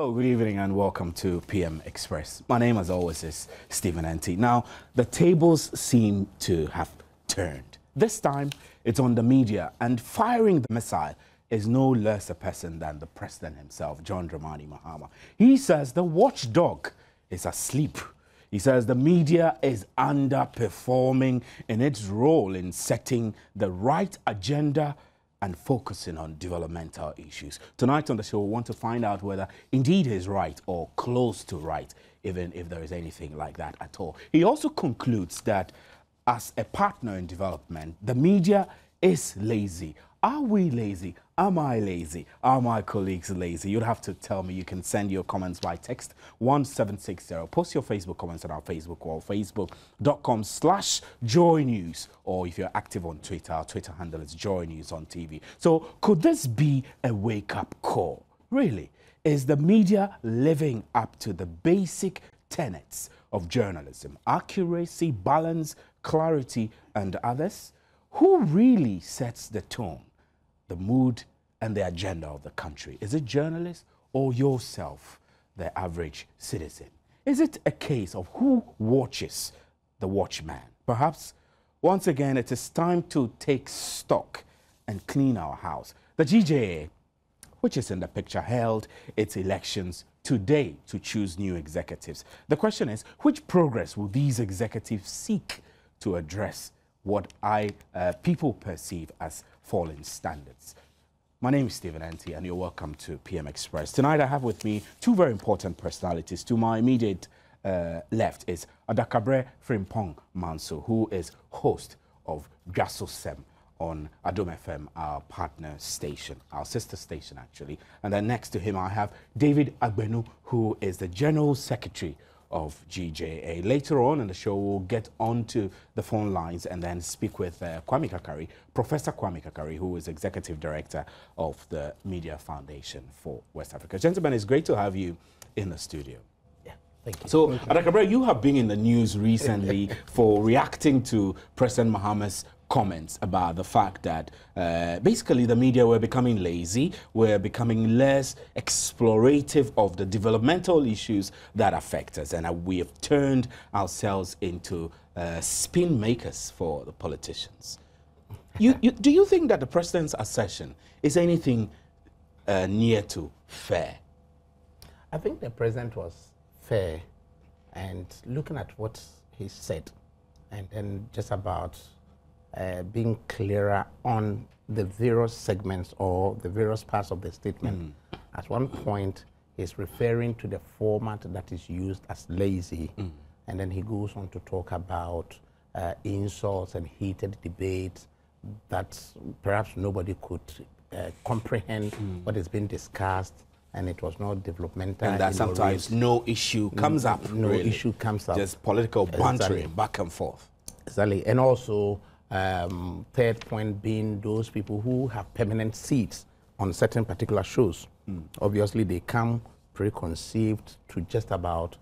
Hello, good evening and welcome to PM Express. My name as always is Stephen N.T. Now, the tables seem to have turned. This time, it's on the media, and firing the missile is no less a person than the president himself, John Dramani Mahama. He says the watchdog is asleep. He says the media is underperforming in its role in setting the right agenda and focusing on developmental issues. Tonight on the show, we want to find out whether indeed he's right or close to right, even if there is anything like that at all. He also concludes that as a partner in development, the media is lazy. Are we lazy? Am I lazy? Are my colleagues lazy? You'd have to tell me. You can send your comments by text 1760. Post your Facebook comments on our Facebook wall, facebook.com/Joy News. Or if you're active on Twitter, our Twitter handle is Joy News on TV. So could this be a wake-up call? Really? Is the media living up to the basic tenets of journalism? Accuracy, balance, clarity, and others? Who really sets the tone, the mood, and the agenda of the country? Is it journalists or yourself, the average citizen? Is it a case of who watches the watchman? Perhaps, once again, it is time to take stock and clean our house. The GJA, which is in the picture, held its elections today to choose new executives. The question is, which progress will these executives seek to address what people perceive as falling standards? My name is Stephen N.T. and you're welcome to PM Express. Tonight I have with me two very important personalities. To my immediate left is Adakabre Frimpong Manso, who is host of Jasosem on Adom FM, our partner station, our sister station actually. And then next to him I have David Agbenu, who is the General Secretary of GJA. Later on in the show, we'll get onto the phone lines and then speak with Kwame Kakari, Professor Kwame Kakari, who is Executive Director of the Media Foundation for West Africa. Gentlemen, it's great to have you in the studio. Yeah, thank you. So, Adakabre, you have been in the news recently for reacting to President Mahama's comments about the fact that basically the media were becoming lazy, were becoming less explorative of the developmental issues that affect us, and we have turned ourselves into spin makers for the politicians. Do you think that the president's assertion is anything near to fair? I think the president was fair, and looking at what he said, and then just about being clearer on the various segments or the various parts of the statement. At one point, he's referring to the format that is used as lazy, and then he goes on to talk about insults and heated debates that perhaps nobody could comprehend what is being discussed, and it was not developmental. And that sometimes no issue comes up. No really. Issue comes up. Just political bantering back and forth. Exactly. And also, third point being those people who have permanent seats on certain particular shows. Obviously, they come preconceived to just about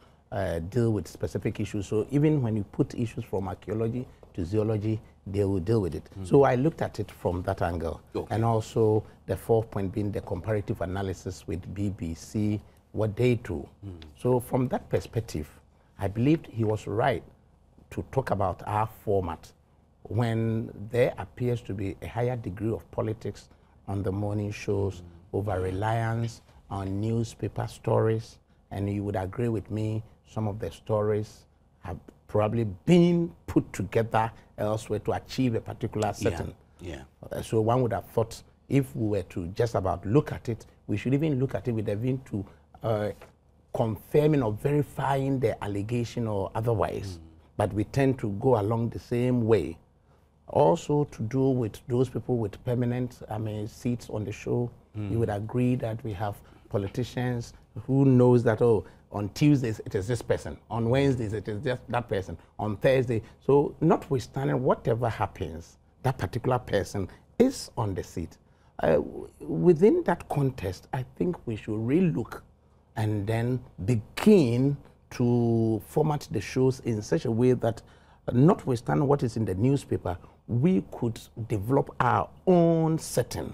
deal with specific issues. So even when you put issues from archaeology to zoology, they will deal with it. So I looked at it from that angle. Okay. And also the fourth point being the comparative analysis with BBC, what they do. So from that perspective, I believed he was right to talk about our format when there appears to be a higher degree of politics on the morning shows, over reliance on newspaper stories. And you would agree with me, some of the stories have probably been put together elsewhere to achieve a particular setting. So one would have thought if we were to just about look at it, we should even look at it with a view to confirming or verifying the allegation or otherwise. But we tend to go along the same way. Also to do with those people with permanent seats on the show, you would agree that we have politicians who knows that, oh, on Tuesdays it is this person, on Wednesdays it is just that person, on Thursday. So notwithstanding whatever happens, that particular person is on the seat. Within that context, I think we should relook and then begin to format the shows in such a way that notwithstanding what is in the newspaper, we could develop our own setting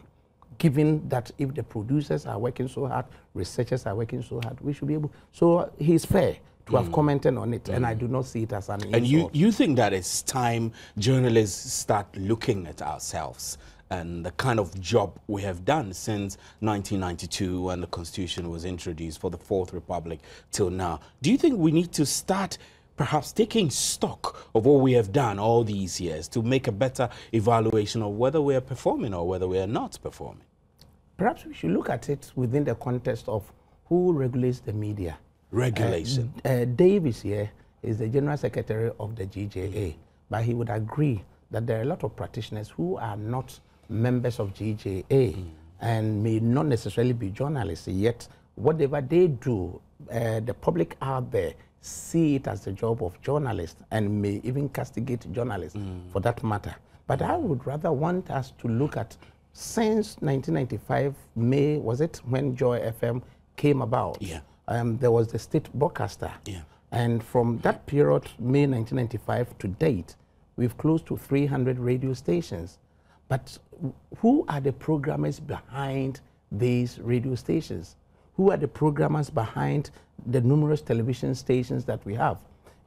given that if the producers are working so hard, researchers are working so hard, we should be able. So he's fair to have commented on it, and I do not see it as an insult. And you think that it's time journalists start looking at ourselves and the kind of job we have done since 1992 when the Constitution was introduced for the Fourth Republic till now. Do you think we need to start perhaps taking stock of what we have done all these years to make a better evaluation of whether we are performing or whether we are not performing? Perhaps we should look at it within the context of who regulates the media. Regulation. Dave is here, is the General Secretary of the GJA, but he would agree that there are a lot of practitioners who are not members of GJA and may not necessarily be journalists, yet whatever they do, the public out there see it as the job of journalists and may even castigate journalists for that matter. But I would rather want us to look at, since 1995, May, was it, when Joy FM came about? Yeah. There was the state broadcaster. Yeah. And from that period, May 1995 to date, we've close to 300 radio stations. But who are the programmers behind these radio stations? Who are the programmers behind the numerous television stations that we have?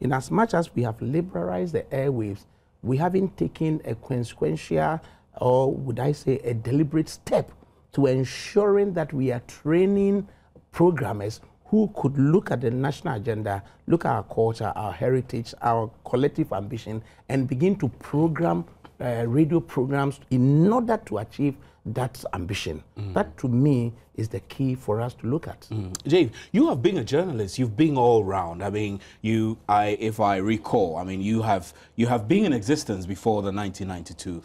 In as much as we have liberalized the airwaves, we haven't taken a consequential, or would I say a deliberate step to ensuring that we are training programmers who could look at the national agenda, look at our culture, our heritage, our collective ambition, and begin to program radio programs in order to achieve that ambition. That, to me, is the key for us to look at. Dave, you have been a journalist. You've been all round. I mean, if I recall, I mean, you have been in existence before the 1992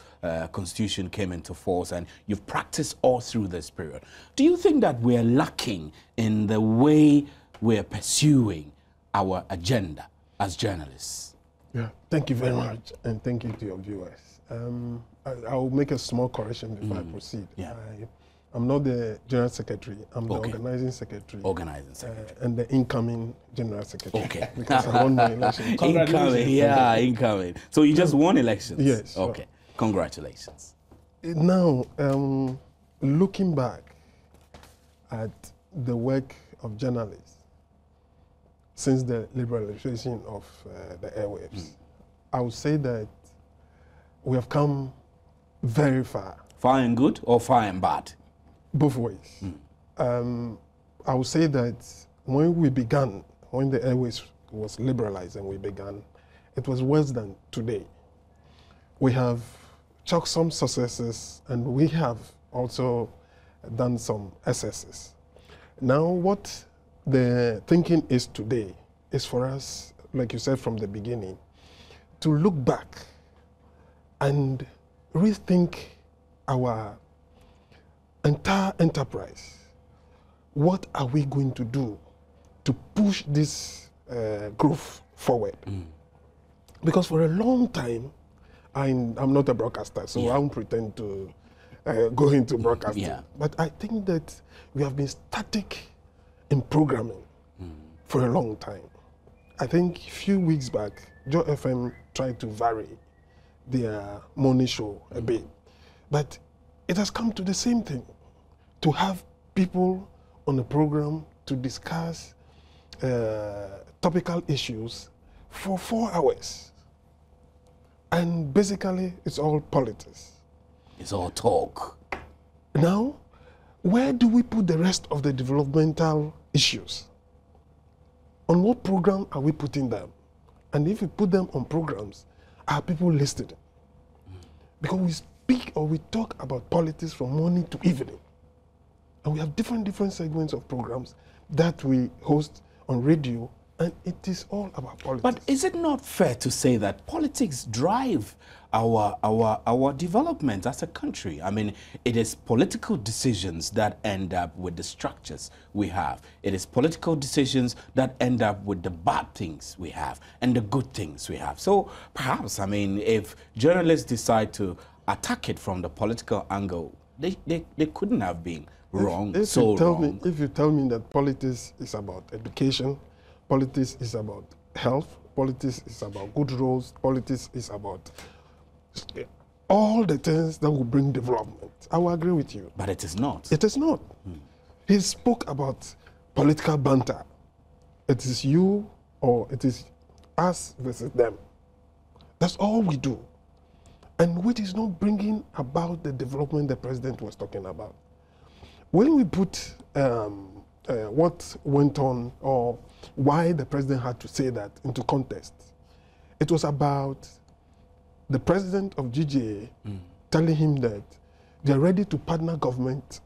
Constitution came into force, and you've practiced all through this period. Do you think that we're lacking in the way we're pursuing our agenda as journalists? Yeah, thank you very much, and thank you to your viewers. I'll make a small correction before I proceed. Yeah. I'm not the General Secretary, I'm the Organizing Secretary. Organizing Secretary. And the incoming General Secretary. Okay. Because I won my election. Incoming, yeah, incoming. So you just won elections? Yes. Okay, congratulations. Now, looking back at the work of journalists since the liberalization of the airwaves, I would say that we have come very far. Far and good or far and bad? Both ways. I would say that when we began, when the airways was liberalized and we began, it was worse than today. We have chalked some successes and we have also done some excesses. Now what the thinking is today is for us, like you said from the beginning, to look back and rethink our entire enterprise. What are we going to do to push this growth forward? Because for a long time, I'm not a broadcaster, so I won't pretend to go into broadcasting. But I think that we have been static in programming for a long time. I think a few weeks back, Joe FM tried to vary their morning show a bit. But it has come to the same thing, to have people on the program to discuss topical issues for 4 hours. And basically, it's all politics. It's all talk. Now, where do we put the rest of the developmental issues? On what program are we putting them? And if we put them on programs, are people listening? Because we speak or we talk about politics from morning to evening. And we have different segments of programs that we host on radio, and it is all about politics. But is it not fair to say that politics drive our development as a country? I mean, it is political decisions that end up with the structures we have. It is political decisions that end up with the bad things we have and the good things we have. So perhaps, I mean, if journalists decide to attack it from the political angle, they couldn't have been wrong, if you tell me that politics is about education, politics is about health, politics is about good roads, politics is about all the things that will bring development. I will agree with you. But it is not. It is not. He spoke about political banter. It is you or it is us versus them. That's all we do. And which is not bringing about the development the president was talking about. When we put what went on or why the president had to say that into context, it was about the president of GJA telling him that they're ready to partner government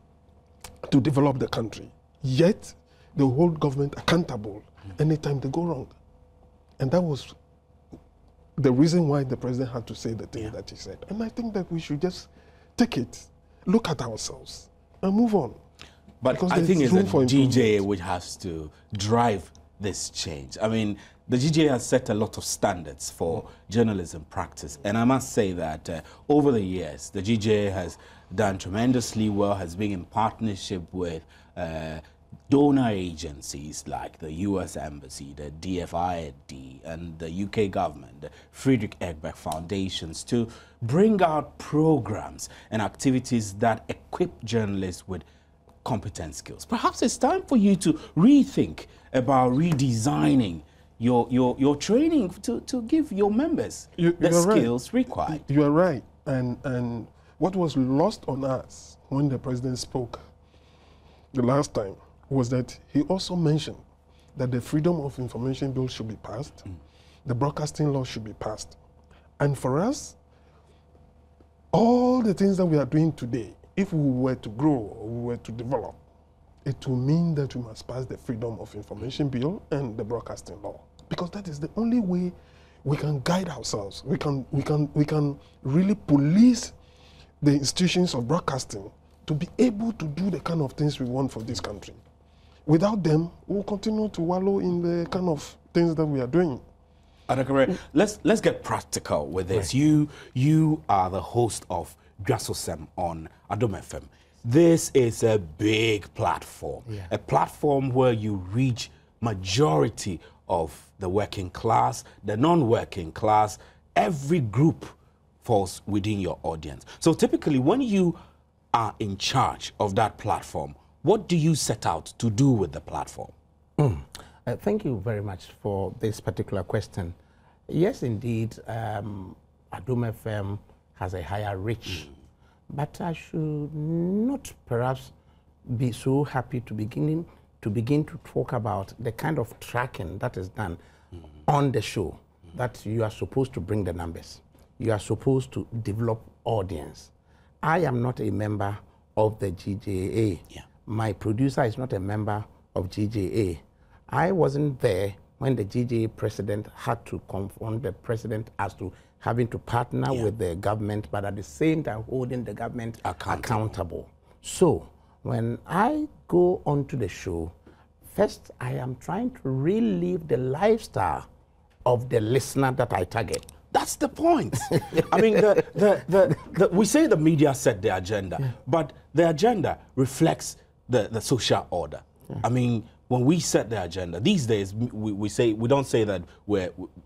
to develop the country, yet they hold government accountable anytime they go wrong. And that was the reason why the president had to say the thing that he said. And I think that we should just take it, look at ourselves, and move on. But Because I think there's it's the room for GJA improvement. which has to drive this change. I mean, the GJA has set a lot of standards for journalism practice. And I must say that over the years, the GJA has done tremendously well, has been in partnership with donor agencies like the US Embassy, the DFID, and the UK government, the Friedrich Ebert Foundations, to bring out programs and activities that equip journalists with competent skills. Perhaps it's time for you to rethink about redesigning your training to give your members the skills required. You are right. And what was lost on us when the president spoke the last time was that he also mentioned that the Freedom of Information Bill should be passed, the broadcasting law should be passed. And for us, all the things that we are doing today, if we were to grow or we were to develop, it will mean that we must pass the Freedom of Information Bill and the broadcasting law, because that is the only way we can guide ourselves. We can really police the institutions of broadcasting to be able to do the kind of things we want for this country. Without them, we'll continue to wallow in the kind of things that we are doing. Adakare, let's get practical with this. Right. You are the host of Dwasosem on Adom FM. This is a big platform, a platform where you reach majority of the working class, the non-working class. Every group falls within your audience. So typically when you are in charge of that platform, what do you set out to do with the platform? Thank you very much for this particular question. Yes, indeed, Adom FM has a higher reach, but I should not perhaps be so happy to begin to talk about the kind of tracking that is done on the show, that you are supposed to bring the numbers. You are supposed to develop audience. I am not a member of the GJA. My producer is not a member of GJA. I wasn't there when the GJA president had to confront the president as to having to partner with the government, but at the same time holding the government accountable. So when I go onto the show, first I am trying to relive the lifestyle of the listener that I target. That's the point. I mean, we say the media set the agenda, but the agenda reflects the social order. I mean, when we set the agenda, these days we don't say that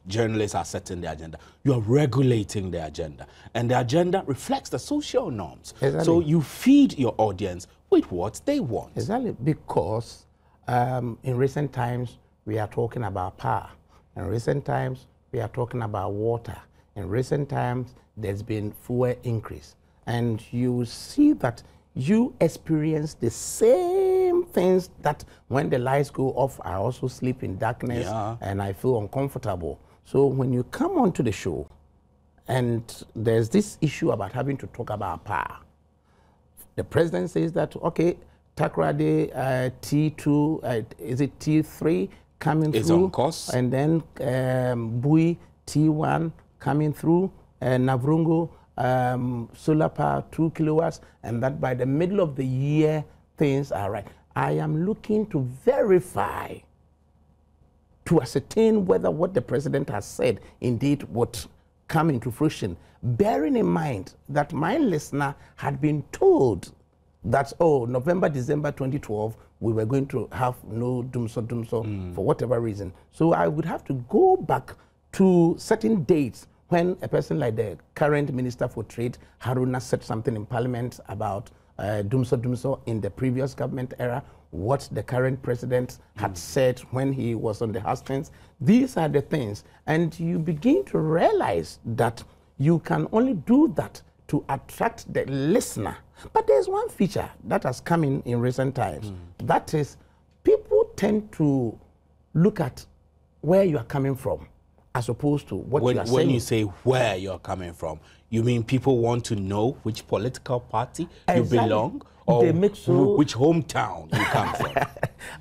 journalists are setting the agenda. You are regulating the agenda, and the agenda reflects the social norms. Exactly. So you feed your audience with what they want. Exactly, because in recent times we are talking about power. In recent times we are talking about water. In recent times there's been fuel increase, and you see that you experience the same things that when the lights go off, I also sleep in darkness and I feel uncomfortable. So when you come onto the show and there's this issue about having to talk about power, the president says that, okay, Takoradi T2, is it T3 coming it's through? On course. And then Bui T1 coming through, Navrungo, solar power 2 kilowatts, and that by the middle of the year things are right. I am looking to verify, to ascertain whether what the president has said indeed would come into fruition, bearing in mind that my listener had been told that, oh, November, December 2012, we were going to have no dumso for whatever reason. So I would have to go back to certain dates when a person like the current Minister for Trade, Haruna, said something in Parliament about Dumso in the previous government era, what the current president had said when he was on the hustings. These are the things. And you begin to realize that you can only do that to attract the listener. But there's one feature that has come in recent times. That is, people tend to look at where you are coming from as opposed to what you are saying. When you say where you're coming from, you mean people want to know which political party you belong, or they make which hometown you come from?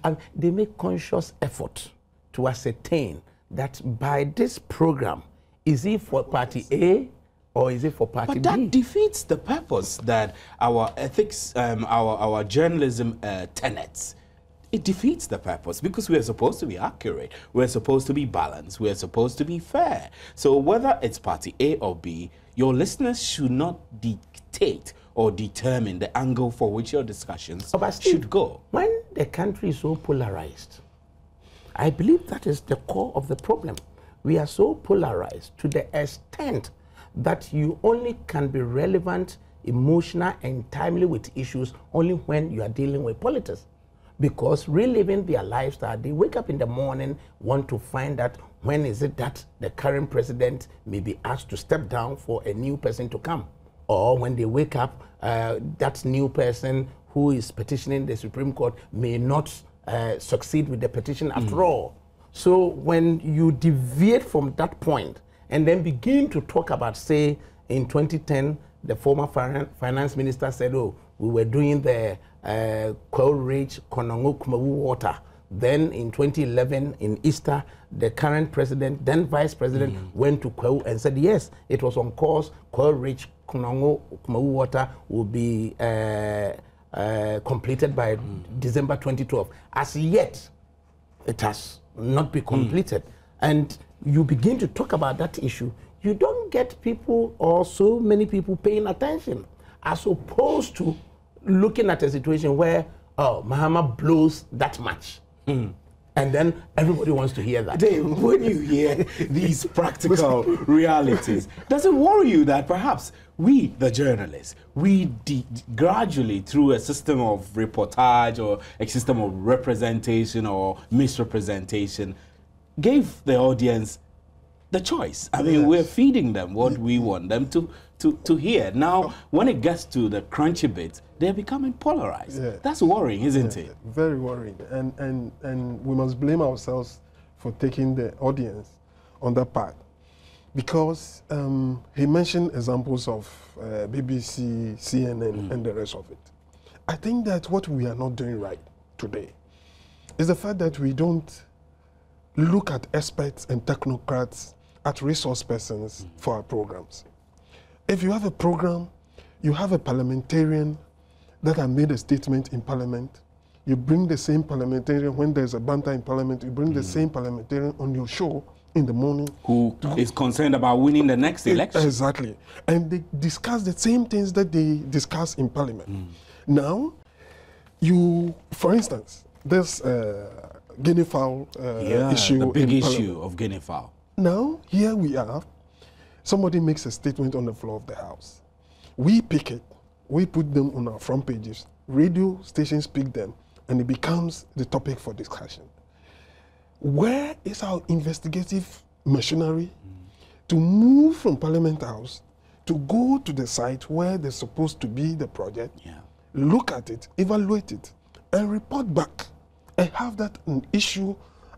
And they make conscious effort to ascertain that by this program, is it for party A or is it for party B? But that defeats the purpose that our ethics, our journalism tenets. It defeats the purpose, because we are supposed to be accurate, we're supposed to be balanced, we're supposed to be fair. So whether it's party A or B, your listeners should not dictate or determine the angle for which your discussions should go. When the country is so polarized, I believe that is the core of the problem. We are so polarized to the extent that you only can be relevant, emotional, and timely with issues only when you are dealing with politics. Because reliving their lifestyle, they wake up in the morning, want to find out when is it that the current president may be asked to step down for a new person to come. Or when they wake up, that new person who is petitioning the Supreme Court may not succeed with the petition after all. So when you deviate from that point and then begin to talk about, say, in 2010, the former finance minister said, oh, we were doing the Coal Ridge, Konongo, Kumawu water. Then in 2011, in Easter, the current president, then vice president, went to Kwau and said, yes, it was on course. Coal Ridge, Konongo, Kumawu water will be completed by December 2012. As yet, it has not been completed. And you begin to talk about that issue, you don't get people, or so many people, paying attention, as opposed to looking at a situation where, oh, Mahama blows that much. And then everybody wants to hear that. Dave, when you hear these practical realities, does it worry you that perhaps we, the journalists, we gradually, through a system of reportage or a system of representation or misrepresentation, gave the audience the choice? I mean, we're feeding them what we want them to hear. Now, when it gets to the crunchy bit, they're becoming polarized. That's worrying, isn't it? Very worrying. And we must blame ourselves for taking the audience on that part. Because he mentioned examples of BBC, CNN, and the rest of it. I think that what we are not doing right today is the fact that we don't look at experts and technocrats, at resource persons for our programs. If you have a program, you have a parliamentarian that has made a statement in Parliament, you bring the same parliamentarian when there's a banter in Parliament, you bring the same parliamentarian on your show in the morning. Who is concerned about winning the next election. Exactly. And they discuss the same things that they discuss in Parliament. Now, you, for instance, there's guinea fowl issue. The big issue of guinea fowl. Now, here we are. Somebody makes a statement on the floor of the House. We pick it. We put them on our front pages. Radio stations pick them, and it becomes the topic for discussion. Where is our investigative machinery to move from Parliament House to go to the site where they're supposed to be the project, look at it, evaluate it, and report back, and have that an issue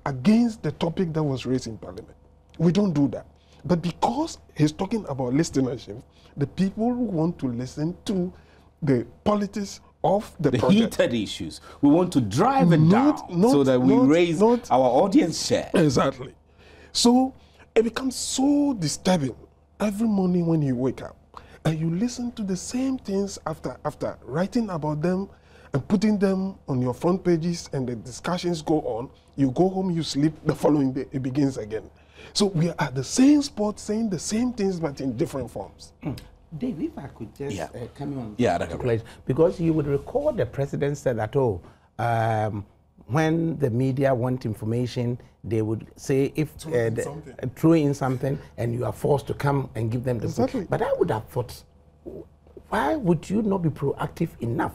against the topic that was raised in Parliament? We don't do that. But because he's talking about listenership, the people who want to listen to the politics of the project. Heated issues. We want to drive it down so that we raise our audience share. Exactly. So it becomes so disturbing every morning when you wake up and you listen to the same things after writing about them and putting them on your front pages, and the discussions go on. You go home, you sleep, the following day it begins again. So we are at the same spot saying the same things but in different forms. Dave, if I could just come on. That's right. Because you would recall the president said that, when the media want information, they would say if throw in something and you are forced to come and give them the Exactly. food. But I would have thought, why would you not be proactive enough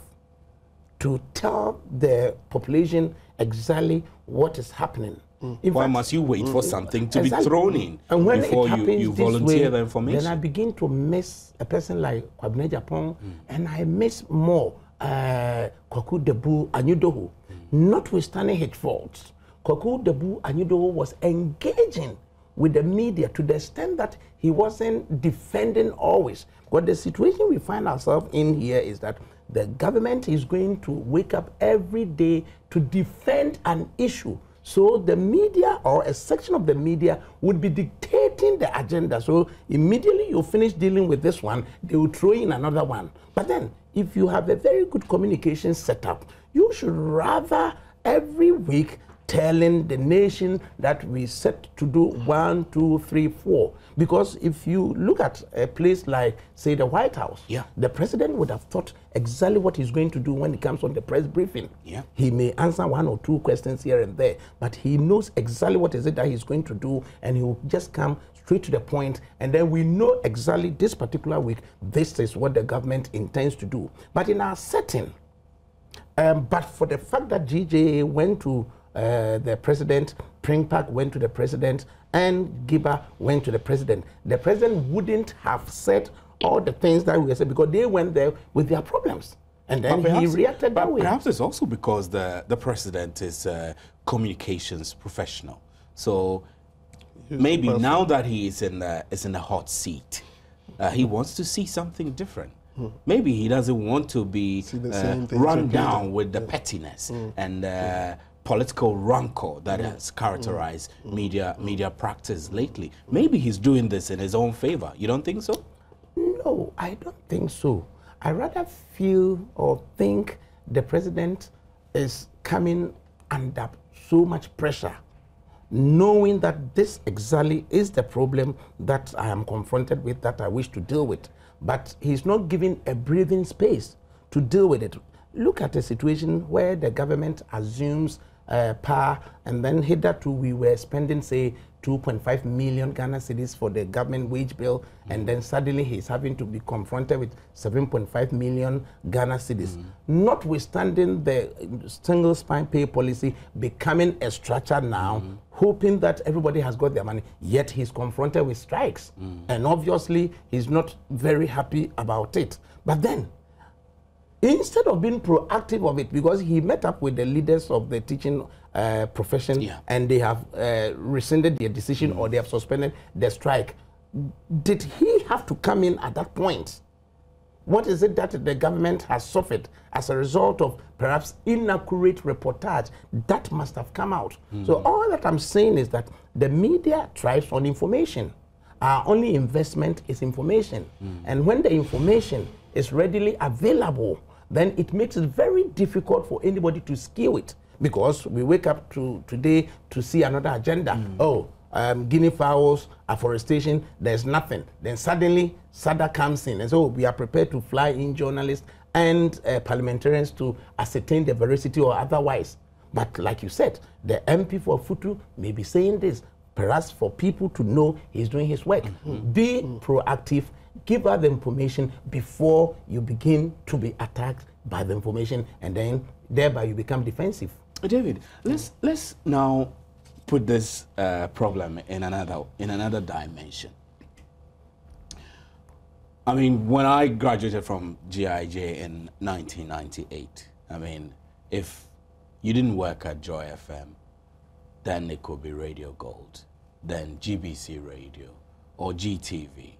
to tell the population exactly what is happening? Why must you wait for something to be Exactly. thrown in And when before it happens you this volunteer way, the information? then I begin to miss a person like Kwabena Japan, and I miss more Kwaku Debu Anyudoho. Notwithstanding his faults, Kwaku Debu Anyudoho was engaging with the media to the extent that he wasn't defending always. But the situation we find ourselves in here is that the government is going to wake up every day to defend an issue. So the media or a section of the media would be dictating the agenda. So immediately you finish dealing with this one, they will throw in another one. But then if you have a very good communication setup, you should rather every week telling the nation that we set to do 1, 2, 3, 4. Because if you look at a place like, say, the White House, the president would have thought exactly what he's going to do when he comes on the press briefing. He may answer 1 or 2 questions here and there, but he knows exactly what is it that he's going to do, and he will just come straight to the point, and then we know exactly this particular week, this is what the government intends to do. But in our setting, but for the fact that GJA went to the president, Pring Park went to the president, and Giba went to the president wouldn't have said all the things that we said because they went there with their problems. And then he reacted that way. Perhaps it's also because the president is a communications professional. So maybe now that he is in the hot seat, he wants to see something different. Maybe he doesn't want to be run down with the pettiness and political rancor that has characterized media practice lately. Maybe he's doing this in his own favor. You don't think so? No, I don't think so. I rather feel or think the president is coming under so much pressure, knowing that this exactly is the problem that I am confronted with, that I wish to deal with. But he's not giving a breathing space to deal with it. Look at a situation where the government assumes power, and then hitherto we were spending, say, 2.5 million Ghana cedis for the government wage bill, and then suddenly he's having to be confronted with 7.5 million Ghana cedis. Notwithstanding the single spine pay policy becoming a structure now, hoping that everybody has got their money, yet he's confronted with strikes. And obviously, he's not very happy about it. But then, instead of being proactive of it, because he met up with the leaders of the teaching profession and they have rescinded their decision or they have suspended the strike, did he have to come in at that point? What is it that the government has suffered as a result of perhaps inaccurate reportage that must have come out? So all that I'm saying is that the media thrives on information. Our only investment is information. And when the information is readily available, then it makes it very difficult for anybody to skew it, because we wake up today to see another agenda. Guinea fowls, afforestation, there's nothing. Then suddenly SADA comes in, and so we are prepared to fly in journalists and parliamentarians to ascertain the veracity or otherwise. But like you said, the MP for Futu may be saying this, perhaps for people to know he's doing his work. Be proactive. Give out the information before you begin to be attacked by the information, and then thereby you become defensive. David, let's now put this problem in another dimension. I mean, when I graduated from GIJ in 1998, I mean, if you didn't work at Joy FM, then it could be Radio Gold, then GBC Radio, or GTV.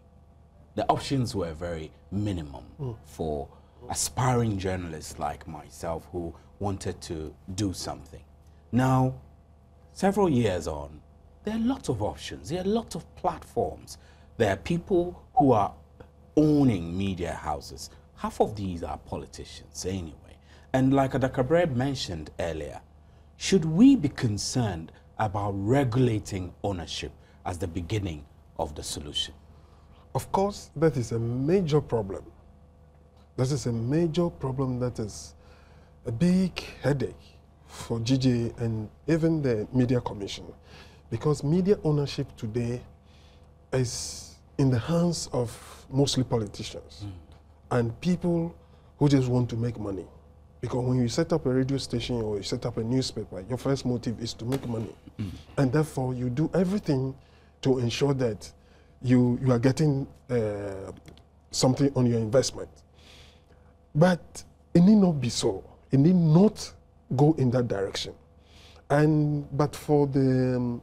The options were very minimum for aspiring journalists like myself who wanted to do something. Now, several years on, there are lots of options. There are lots of platforms. There are people who are owning media houses. Half of these are politicians anyway. And like Adakabre mentioned earlier, should we be concerned about regulating ownership as the beginning of the solution? Of course, that is a major problem. That is a major problem that is a big headache for GJ and even the Media Commission, because media ownership today is in the hands of mostly politicians and people who just want to make money. Because when you set up a radio station or you set up a newspaper, your first motive is to make money. And therefore, you do everything to ensure that you are getting something on your investment. But it need not be so. It need not go in that direction. But for the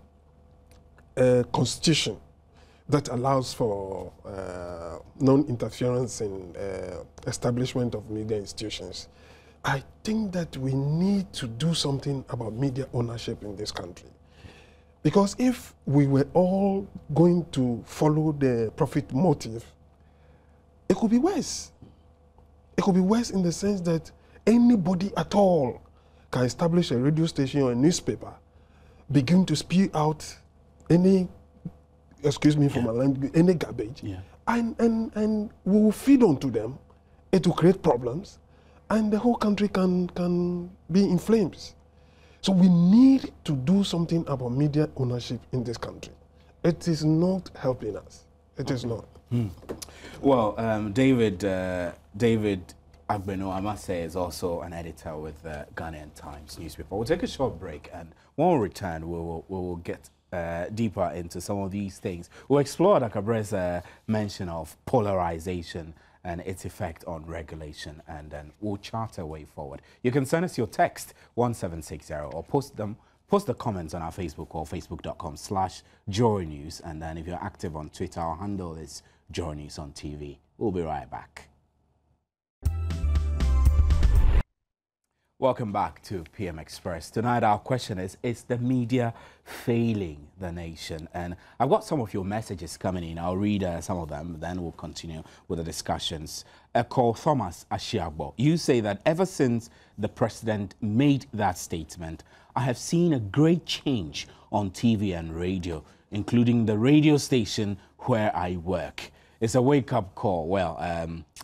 constitution that allows for non-interference in establishment of media institutions, I think that we need to do something about media ownership in this country. Because if we were all going to follow the profit motive, it could be worse. It could be worse in the sense that anybody at all can establish a radio station or a newspaper, begin to spew out any, excuse me for my language, any garbage, and we will feed on to them. It will create problems, and the whole country can be in flames. So we need to do something about media ownership in this country. It is not helping us. It is not. Well, David Agbeno, I must say, is also an editor with the Ghanaian Times newspaper. We'll take a short break, and when we return, we will get deeper into some of these things. We'll explore Dakabre's mention of polarization and its effect on regulation, and then we'll chart a way forward. You can send us your text 1760 or post the comments on our Facebook or facebook.com/Joy News, and then if you're active on Twitter, our handle is Joy News on TV. We'll be right back. Welcome back to PM Express. Tonight our question is the media failing the nation? And I've got some of your messages coming in. I'll read some of them, then we'll continue with the discussions. Call Thomas Ashiagbo. You say that ever since the president made that statement, I have seen a great change on TV and radio, including the radio station where I work. It's a wake-up call. Well,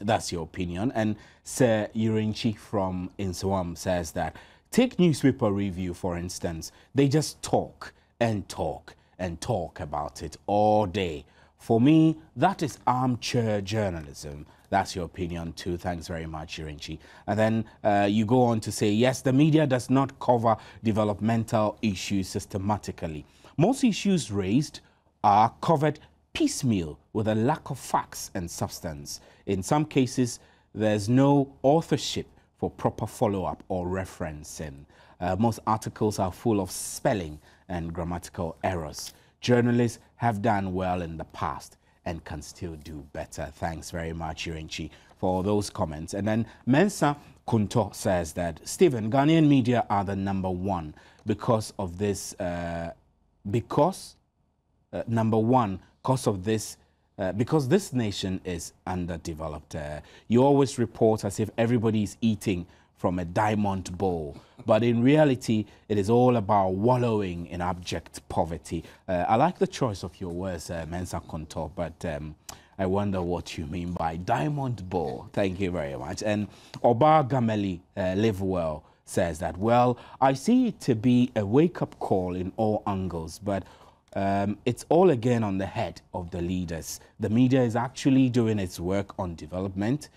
that's your opinion. And Sir Yurinchi from Insawam says that, take newspaper review, for instance. They just talk and talk and talk about it all day. For me, that is armchair journalism. That's your opinion too. Thanks very much, Yurinchi. And then you go on to say, yes, the media does not cover developmental issues systematically. Most issues raised are covered piecemeal with a lack of facts and substance. In some cases, there's no authorship for proper follow-up or referencing. Most articles are full of spelling and grammatical errors. Journalists have done well in the past and can still do better. Thanks very much, Yurinchi, for those comments. And then Mensa Kunto says that, Stephen, Ghanaian media are the #1 because of this, because this nation is underdeveloped. You always report as if everybody is eating from a diamond bowl, but in reality, it is all about wallowing in abject poverty. I like the choice of your words, Mensa Konto, but I wonder what you mean by diamond bowl. Thank you very much. And Oba Gameli Live Well says that, well, I see it to be a wake-up call in all angles, but it's all again on the head of the leaders. The media is actually doing its work on development.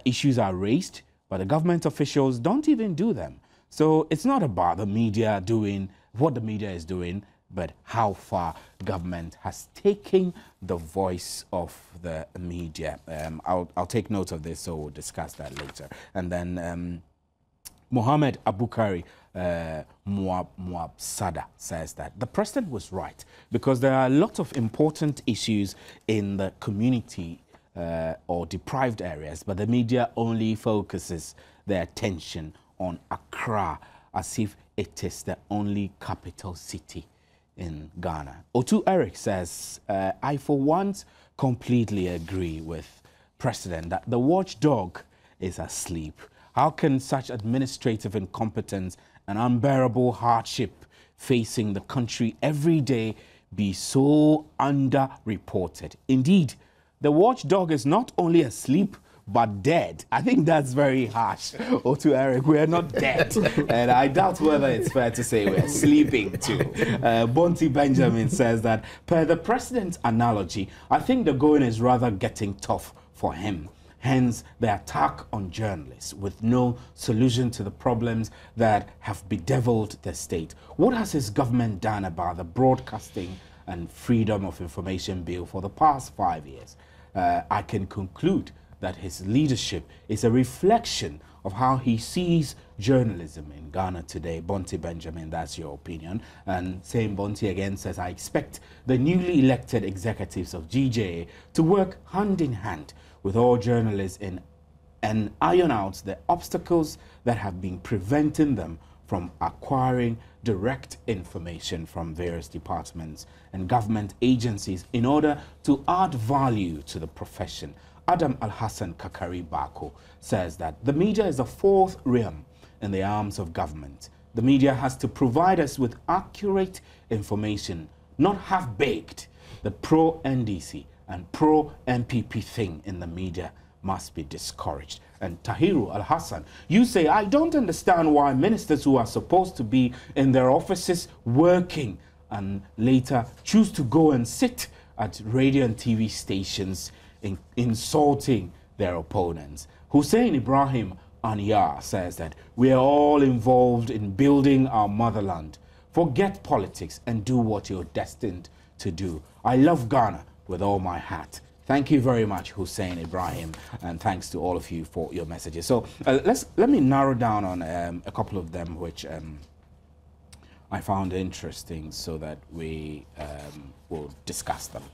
Issues are raised, but the government officials don't even do them. So it's not about the media doing what the media is doing, but how far government has taken the voice of the media. I'll take note of this, so we'll discuss that later. And then Mohammed Abukari Muab Sada says that the president was right, because there are a lot of important issues in the community or deprived areas, but the media only focuses their attention on Accra as if it is the only capital city in Ghana. Otu Eric says, I for once completely agree with President that the watchdog is asleep. How can such administrative incompetence and unbearable hardship facing the country every day be so underreported? Indeed, the watchdog is not only asleep, but dead. I think that's very harsh. Or to Eric, we are not dead. And I doubt whether it's fair to say we're sleeping too. Bonti Benjamin says that, per the president's analogy, I think the going is rather getting tough for him. Hence, the attack on journalists with no solution to the problems that have bedeviled the state. What has his government done about the Broadcasting and Freedom of Information Bill for the past 5 years? I can conclude that his leadership is a reflection of how he sees journalism in Ghana today. Bonti Benjamin, that's your opinion. And same Bonti again says, I expect the newly elected executives of GJA to work hand in hand with all journalists and iron out the obstacles that have been preventing them from acquiring direct information from various departments and government agencies in order to add value to the profession. Adam Al-Hassan Kakari Bako says that the media is the fourth realm in the arms of government. The media has to provide us with accurate information, not half-baked. The pro-NDC and pro-MPP thing in the media must be discouraged. And Tahiru Al-Hassan, you say, I don't understand why ministers who are supposed to be in their offices working and later choose to go and sit at radio and TV stations insulting their opponents. Hussein Ibrahim Anyar says that we are all involved in building our motherland. Forget politics and do what you're destined to do. I love Ghana with all my heart. Thank you very much, Hussein Ibrahim, and thanks to all of you for your messages. So let me narrow down on a couple of them which I found interesting so that we will discuss them.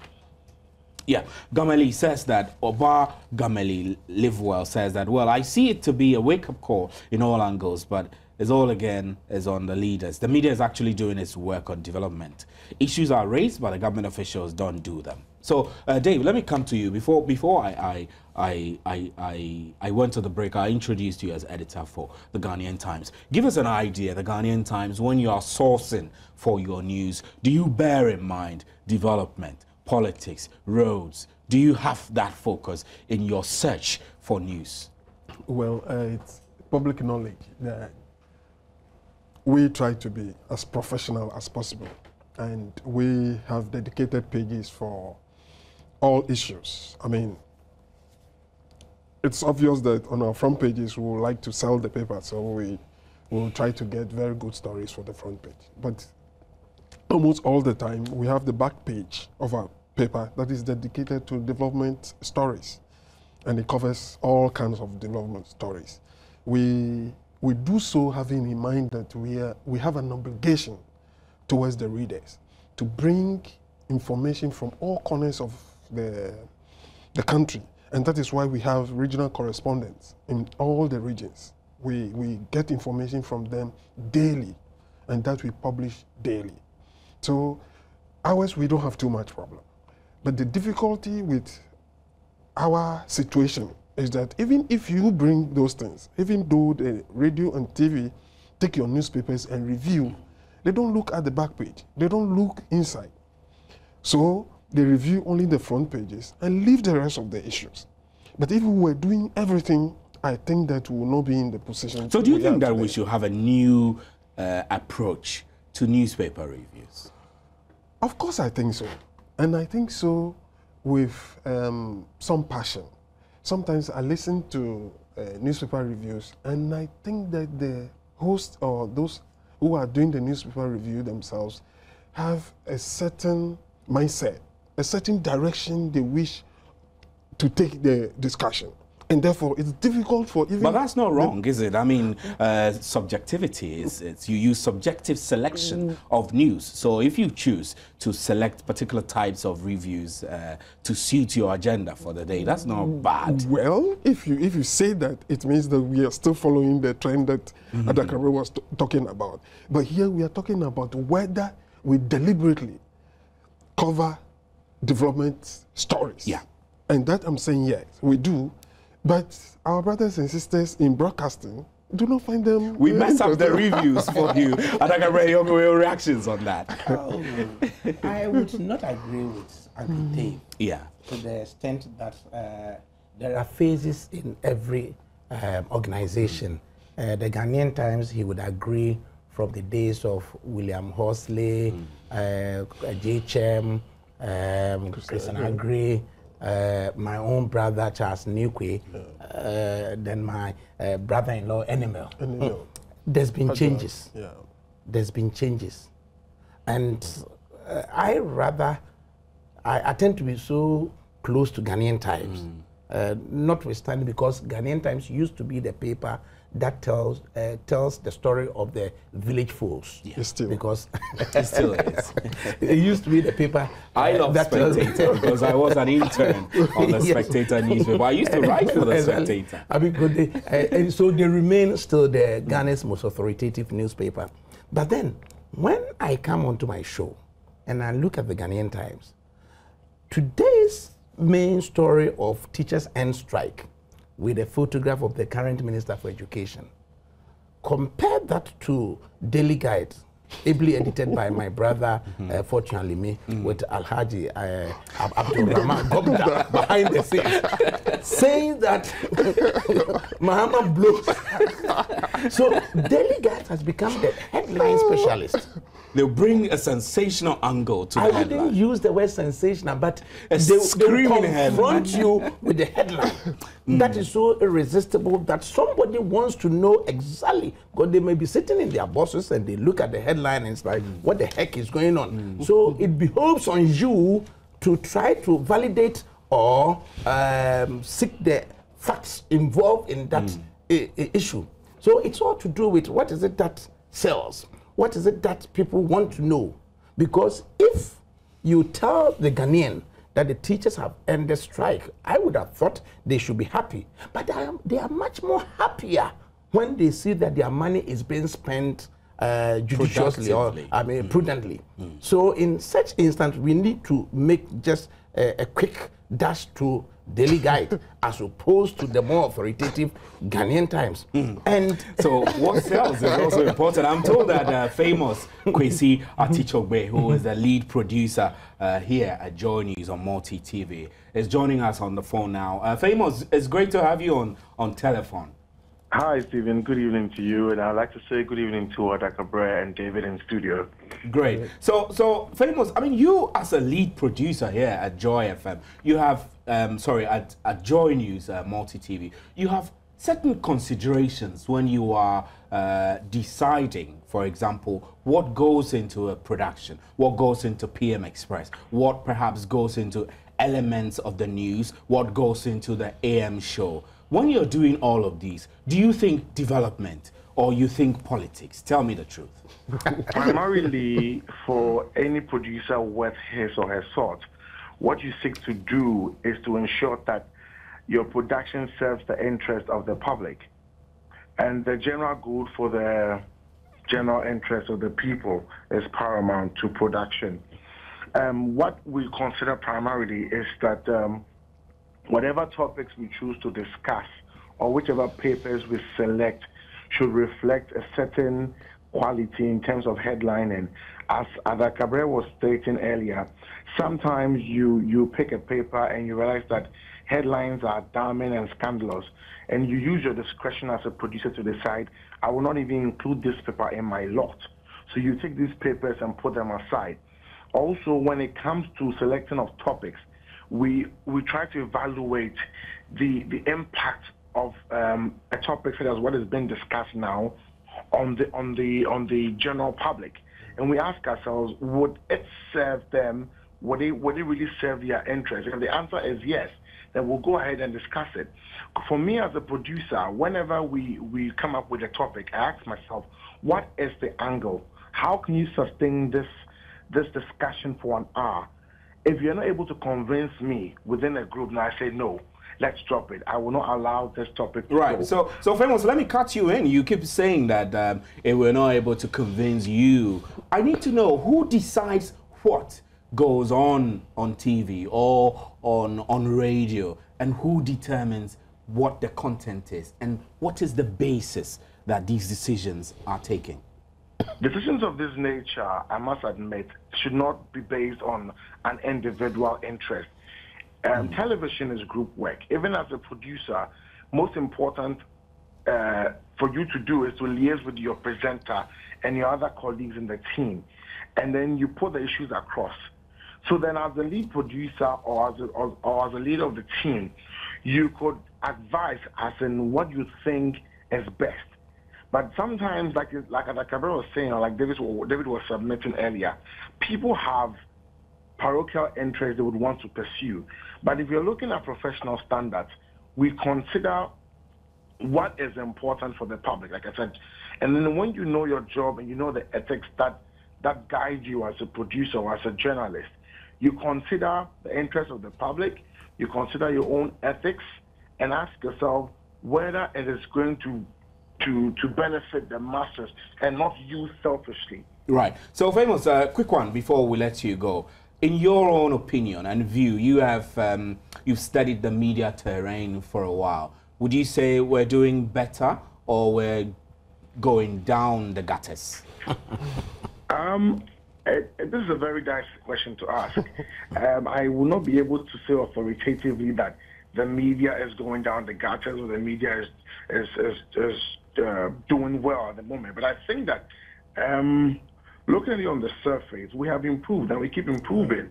Yeah, Gameli says that, Oba Gameli Live Well says that, well, I see it to be a wake-up call in all angles, but it's all again is on the leaders. The media is actually doing its work on development. Issues are raised, but the government officials don't do them. So, Dave, let me come to you. Before I went to the break, I introduced you as editor for the Ghanaian Times. Give us an idea, the Ghanaian Times, when you are sourcing for your news, do you bear in mind development, politics, roads? Do you have that focus in your search for news? Well, it's public knowledge that we try to be as professional as possible, and we have dedicated pages for all issues. I mean, it's obvious that on our front pages we would like to sell the paper, so we will try to get very good stories for the front page. But almost all the time we have the back page of our paper that is dedicated to development stories, and it covers all kinds of development stories. We do so having in mind that we have an obligation towards the readers to bring information from all corners of the country, and that is why we have regional correspondents in all the regions. We get information from them daily, and that we publish daily. So ours, we don't have too much problem. But the difficulty with our situation is that even if you bring those things, even though the radio and TV take your newspapers and review, they don't look at the back page. They don't look inside. So they review only the front pages and leave the rest of the issues. But if we were doing everything, I think that we will not be in the position. So do you think that we should have a new approach to newspaper reviews? Of course I think so. And I think so with some passion. Sometimes I listen to newspaper reviews, and I think that the host or those who are doing the newspaper review themselves have a certain mindset, a certain direction they wish to take the discussion. And therefore, it's difficult for even... But that's not wrong, is it? I mean, subjectivity is you use subjective selection of news. So if you choose to select particular types of reviews to suit your agenda for the day, that's not bad. Well, if you say that, it means that we are still following the trend that Adakare was talking about. But here we are talking about whether we deliberately cover development stories. Yeah. And that I'm saying, yes, we do. But our brothers and sisters in broadcasting do not find them... We mess up the reviews for you. Adakare, your reactions on that? I would not agree with Uncle Dave. Yeah. To the extent that there are phases in every organization. The Ghanaian Times, he would agree, from the days of William Horsley, J. Chem, Christian Agri, my own brother Charles Newquay, then my brother-in-law Enimel. There's been changes. Yeah. There's been changes. And I tend to be so close to Ghanaian Times, notwithstanding, because Ghanaian Times used to be the paper that tells the story of the village fools. Yeah. Because It still is. it used to be the paper. I love that tells- Spectator because I was an intern on the Yes. Spectator newspaper. I used to write for the Spectator. I mean, but and so they remain still the Ghana's most authoritative newspaper. But then, when I come onto my show and I look at the Ghanaian Times, today's main story of teachers' end strike with a photograph of the current Minister for Education, compare that to Daily Guide, ably edited by my brother Fortune Limi, with Alhaji Abdul Rahman Gobda behind the scenes, saying that Muhammad blows. So Daily Guide has become the headline specialist. They'll bring a sensational angle to I the wouldn't headline. use the word sensational, but A they will screaming confront headline. you with the headline. That is so irresistible that somebody wants to know exactly, because they may be sitting in their bosses and they look at the headline and it's like, what the heck is going on? So it behoves on you to try to validate or seek the facts involved in that issue. So it's all to do with what is it that sells? What is it that people want to know? Because if you tell the Ghanaian that the teachers have ended strike, I would have thought they should be happy. But they are much more happier when they see that their money is being spent judiciously or prudently. So in such instance, we need to make just a quick dash to Daily Guide as opposed to the more authoritative Ghanaian Times. And So what sells is also important. I'm told that famous Kwesi Atichogbe, who is the lead producer here at Joy News on Multi TV, is joining us on the phone now. Famous, it's great to have you on telephone. Hi, Stephen. Good evening to you. And I'd like to say good evening to Adaka Brer and David in studio. Great. So famous, I mean, you as a lead producer here at Joy FM, you have, at Joy News Multi TV, you have certain considerations when you are deciding, for example, what goes into a production, what goes into PM Express, what perhaps goes into elements of the news, what goes into the AM show. When you're doing all of these, do you think development or you think politics? Tell me the truth. Primarily, for any producer worth his or her salt, what you seek to do is to ensure that your production serves the interest of the public. And the general good for the general interest of the people is paramount to production. What we consider primarily is that whatever topics we choose to discuss or whichever papers we select should reflect a certain quality in terms of headlining. As Adakabre was stating earlier, sometimes you pick a paper and you realize that headlines are damning and scandalous, and you use your discretion as a producer to decide, I will not even include this paper in my lot. So you take these papers and put them aside. Also, when it comes to selecting of topics, we try to evaluate the impact of a topic such as what is being discussed now on the general public, and we ask ourselves, would it serve them? Would it really serve their interest? And the answer is yes. Then we'll go ahead and discuss it. For me as a producer, whenever we come up with a topic, I ask myself, what is the angle? How can you sustain this discussion for an hour? If you're not able to convince me within a group, now I say, no, let's drop it. I will not allow this topic to Right. go. So famous, let me cut you in. You keep saying that if we're not able to convince you, I need to know who decides what goes on TV or on radio, and who determines what the content is, and what is the basis that these decisions are taking. Decisions of this nature, I must admit, should not be based on an individual interest. Television is group work. Even as a producer, most important for you to do is to liaise with your presenter and your other colleagues in the team, and then you put the issues across. So then, as a lead producer or as a leader of the team, you could advise as in what you think is best. But sometimes, like Kabir was saying, or like David was submitting earlier, people have parochial interests they would want to pursue. But if you're looking at professional standards, we consider what is important for the public, like I said. And then when you know your job and you know the ethics that guide you as a producer or as a journalist, you consider the interests of the public, you consider your own ethics, and ask yourself whether it is going to benefit the masses and not you selfishly. Right. So, Famous, quick one before we let you go. In your own opinion and view, you have you've studied the media terrain for a while. Would you say we're doing better or we're going down the gutters? This is a very nice question to ask. I will not be able to say authoritatively that the media is going down the gutters or the media is doing well at the moment. But I think that looking at it on the surface, we have improved and we keep improving.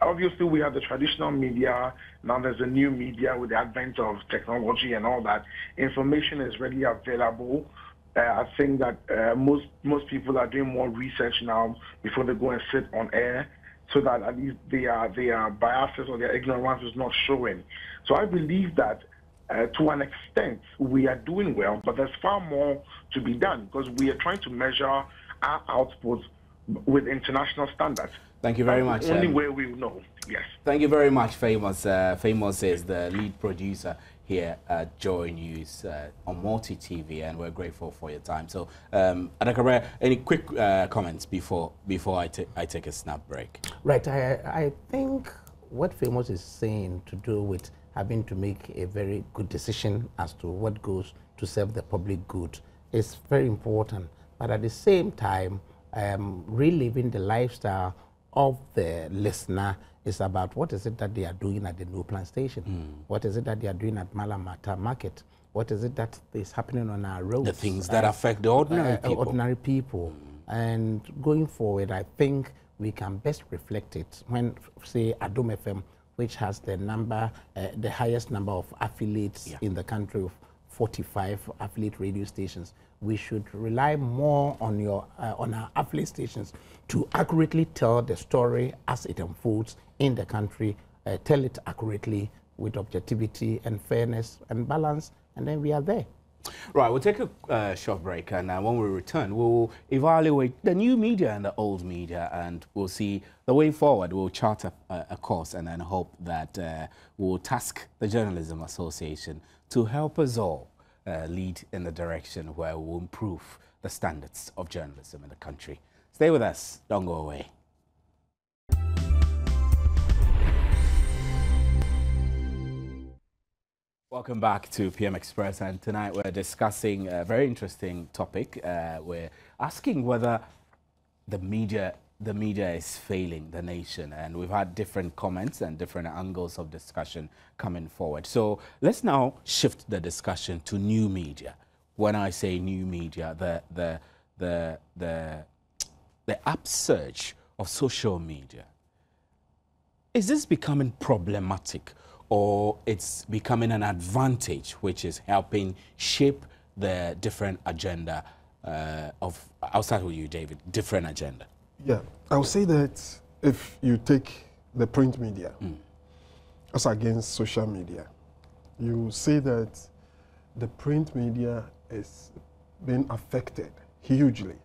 Obviously, we have the traditional media. Now there's a new media with the advent of technology and all that. Information is readily available. I think that most people are doing more research now before they go and sit on air, so that at least their biases or their ignorance is not showing. So I believe that to an extent we are doing well, but there's far more to be done because we are trying to measure our outputs with international standards. Thank you very much. The only way we know. Yes. Thank you very much, Famous. Famous is the lead producer here at Joy News on Multi TV, and we're grateful for your time. So, Adakare, any quick comments before I take a snap break? Right. I think what Famous is saying to do with having to make a very good decision as to what goes to serve the public good is very important. But at the same time, reliving the lifestyle of the listener is about what is it that they are doing at the New Plant Station? What is it that they are doing at Malamata Market? What is it that is happening on our roads? The things that affect the ordinary people. And going forward, I think we can best reflect it when, say, Adom FM, which has the highest number of affiliates in the country of 45 affiliate radio stations. We should rely more on our affiliate stations to accurately tell the story as it unfolds in the country, tell it accurately with objectivity and fairness and balance, and then we are there. Right, we'll take a short break, and when we return, we'll evaluate the new media and the old media, and we'll see the way forward. We'll chart a course and then hope that we'll task the Journalism Association to help us all lead in the direction where we'll improve the standards of journalism in the country. Stay with us, don't go away. Welcome back to PM Express, and tonight we're discussing a very interesting topic. We're asking whether the media is failing the nation, and we've had different comments and different angles of discussion coming forward. So let's now shift the discussion to new media. When I say new media, the upsurge of social media, is this becoming problematic, or it's becoming an advantage which is helping shape the different agenda I'll start with you, David, different agenda? Yeah, I'll say that if you take the print media as against social media, you see that the print media is being affected hugely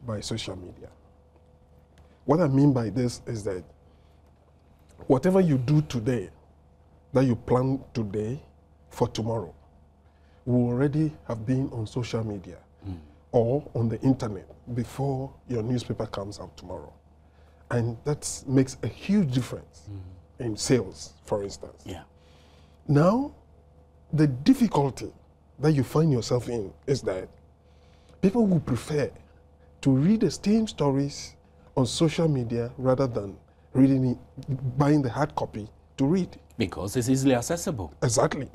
by social media. What I mean by this is that whatever you do today, that you plan today for tomorrow, will already have been on social media or on the internet before your newspaper comes out tomorrow. And that makes a huge difference in sales, for instance. Yeah. Now, the difficulty that you find yourself in is that people will prefer to read the same stories on social media rather than reading it, buying the hard copy to read. Because it's easily accessible. Exactly.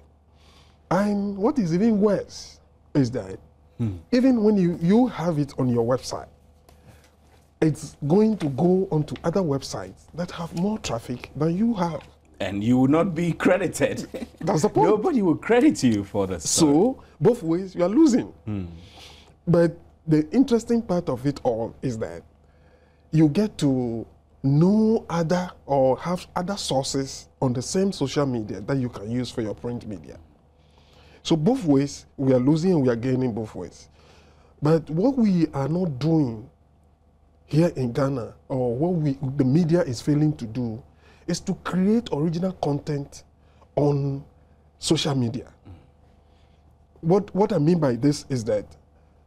And what is even worse is that even when you have it on your website, it's going to go onto other websites that have more traffic than you have. And you will not be credited. That's the point. Nobody will credit you for this. So, both ways, you are losing. But the interesting part of it all is that you get to know other or have other sources on the same social media that you can use for your print media. So both ways, we are losing and we are gaining both ways. But what we are not doing here in Ghana, or what the media is failing to do, is to create original content on social media. What I mean by this is that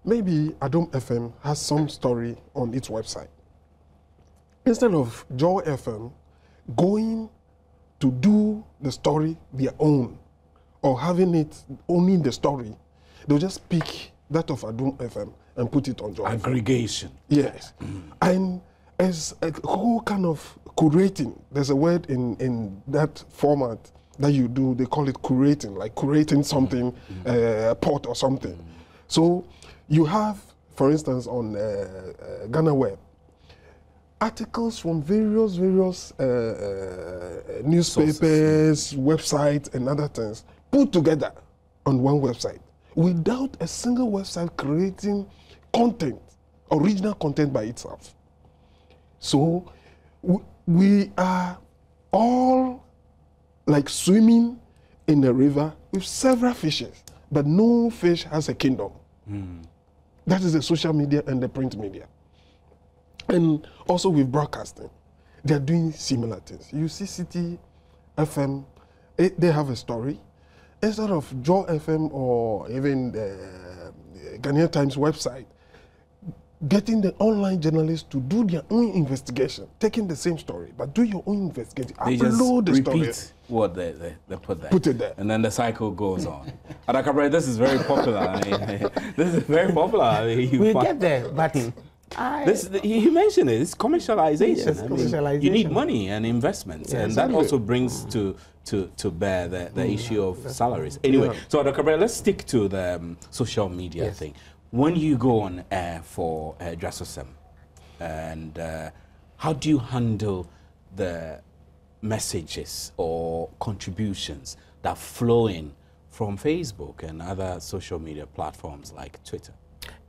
maybe Adom FM has some story on its website. Instead of Joy FM going to do the story their own, or having it owning the story, they'll just pick that of Adom FM and put it on Joy FM. Aggregation. Yes. And as a whole kind of curating, there's a word in that format that you do, they call it curating, like curating something, a pot or something. So you have, for instance, on Ghana Web, articles from various newspapers, websites, and other things put together on one website without a single website creating content, original content by itself. So we are all like swimming in a river with several fishes, but no fish has a kingdom. That is the social media and the print media. And also with broadcasting, they are doing similar things. You see City FM, they have a story. Instead of Joy FM or even the Ghanaian Times website, getting the online journalists to do their own investigation, taking the same story, but do your own investigation. They upload just the repeat story. what they put there. Put it there. And then the cycle goes on. Adakabre, this is very popular. I mean, this is very popular. I mean, We'll get there, but he mentioned it. It's commercialization. Yes, I mean, commercialization. you need money and investments, and that also brings to bear the issue of salaries. Anyway, so Adakabre, let's stick to the social media thing. When you go on air for Dressosem, and how do you handle the messages or contributions that flow in from Facebook and other social media platforms like Twitter?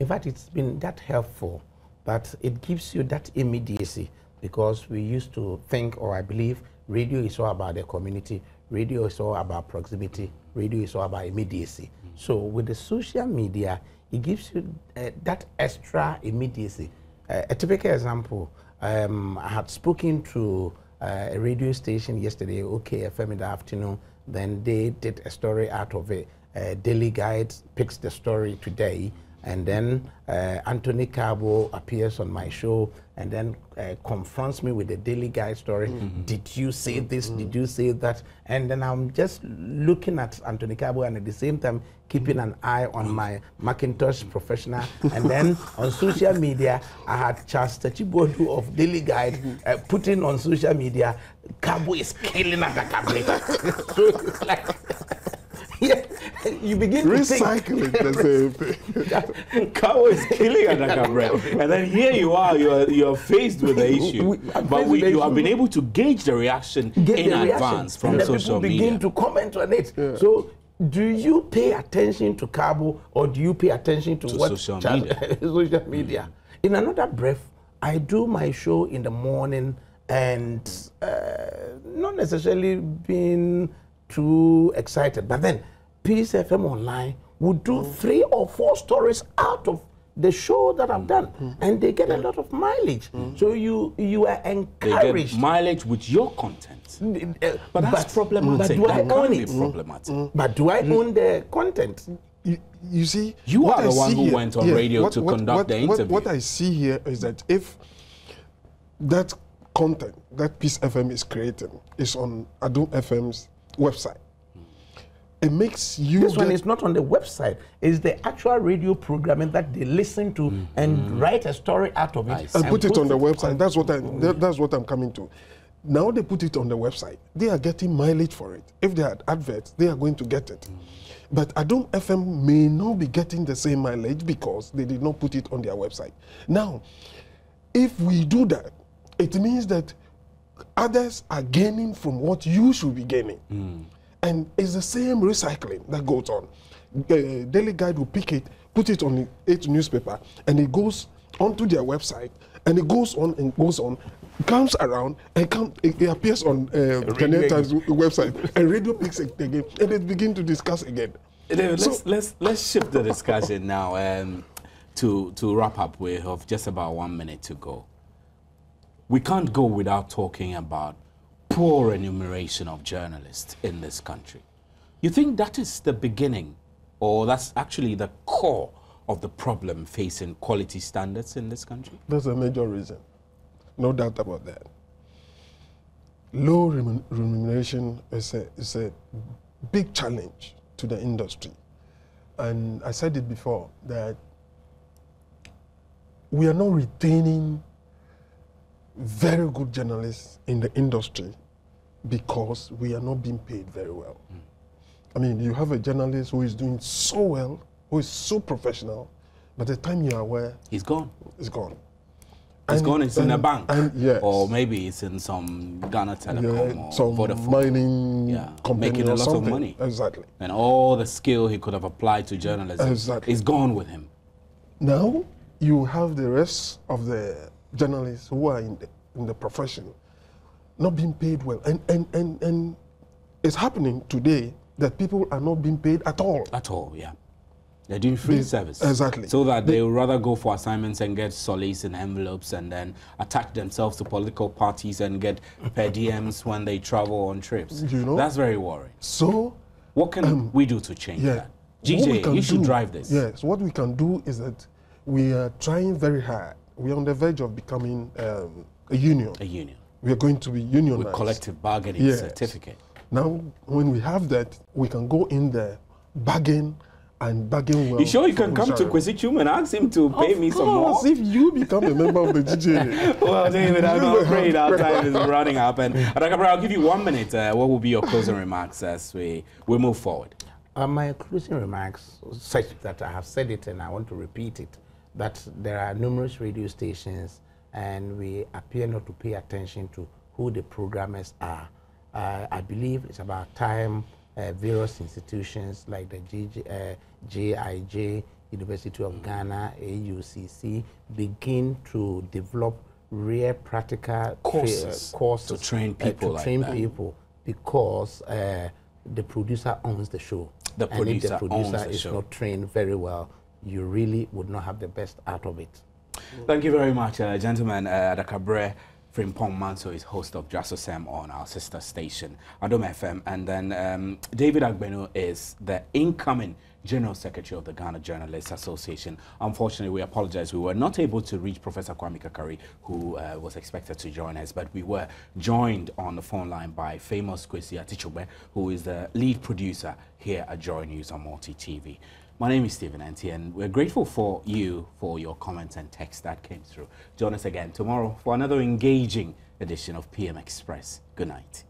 in fact, it's been that helpful, but it gives you that immediacy, because we used to think, or I believe, radio is all about the community, radio is all about proximity, radio is all about immediacy. So with the social media, it gives you that extra immediacy. A typical example, I had spoken to a radio station yesterday, OKFM, in the afternoon. Then they did a story out of it. Daily Guide picks the story today, and then Anthony Cabo appears on my show and then confronts me with the Daily Guide story. Did you say this? Did you say that? And then I'm just looking at Anthony Cabo and at the same time keeping an eye on my Macintosh Professional. And then on social media, I had Charles Tachibodu of Daily Guide putting on social media, Cabo is killing at the Cabo. So it's like, yeah, you begin recycling the same thing. Cabo is killing Adakabre. And then here you are, you're faced with the issue. But you have been able to gauge the reaction in advance from social media. People begin to comment on it. Yeah. So do you pay attention to Cabo, or do you pay attention to what social media? Social media. In another breath, I do my show in the morning and not necessarily being too excited, but then Peace FM Online would do 3 or 4 stories out of the show that I've done, and they get a lot of mileage. So you are encouraged. They get mileage with your content. But that's problematic. But do I own it? Problematic. But do I own the content? You see, you are the one who went on radio to conduct the interview. What I see here is that if that content that Peace FM is creating is on Adom FM's website, it makes you. This one is not on the website. It's the actual radio programming that they listen to and write a story out of it and put it on the website. That's what I'm coming to. Now they put it on the website. They are getting mileage for it. If they had adverts, they are going to get it. But Adom FM may not be getting the same mileage because they did not put it on their website. Now, if we do that, it means that others are gaining from what you should be gaining. And it's the same recycling that goes on. The Daily Guide will pick it, put it on its newspaper, and it goes onto their website, and it goes on and goes on, comes around, and it appears on Ghanaian Times website, and radio picks it again, and they begin to discuss again. David, let's shift the discussion now to wrap up. We have just about 1 minute to go. We can't go without talking about poor remuneration of journalists in this country. You think that is the beginning, or that's actually the core of the problem facing quality standards in this country? That's a major reason. No doubt about that. Low remuneration is a big challenge to the industry. And I said it before, that we are not retaining very good journalists in the industry because we are not being paid very well. I mean, you have a journalist who is doing so well, who is so professional, but the time you are aware, he's gone. It's gone. It's gone. It's in a bank, yes. Or maybe it's in some Ghana Telecom or some Vodafone. mining company, making a lot of money. Exactly. And all the skill he could have applied to journalism is gone with him. Now you have the rest of the journalists who are in the profession not being paid well, and it's happening today that people are not being paid at all. At all, yeah. They're doing free service. Exactly. So that they would rather go for assignments and get solace in envelopes and then attach themselves to political parties and get per diems when they travel on trips. You know? That's very worrying. So what can we do to change that? GJ, you should drive this. Yes, what we can do is that we are trying very hard. We are on the verge of becoming a union. A union. We are going to be unionized. With collective bargaining certificate. Now, when we have that, we can go in there, bargain, and bargain well. You sure you can come to Kwesi Chum and ask him to pay me some more? If you become a member of the GJ. Well, David, I'm afraid our time is running up. And Adakabra, I'll give you 1 minute. What will be your closing remarks as we move forward? My closing remarks, such that I have said it and I want to repeat it, that there are numerous radio stations and we appear not to pay attention to who the programmers are. I believe it's about time various institutions like the JIJ, University of Ghana, AUCC, begin to develop real practical courses to train people because the producer owns the show. The producer, and if the producer is show. not trained very well, you really would not have the best out of it. Thank you very much, gentlemen. Adakabre Frimpong Manso is host of Jasosem on our sister station, Adom FM. And then David Agbenu is the incoming General Secretary of the Ghana Journalists Association. Unfortunately, we apologize. We were not able to reach Professor Kwame Kakari, who was expected to join us, but we were joined on the phone line by famous Kwesi Atichube, who is the lead producer here at Joy News on Multi TV. My name is Stephen Enti, and we're grateful for you for your comments and texts that came through. Join us again tomorrow for another engaging edition of PM Express. Good night.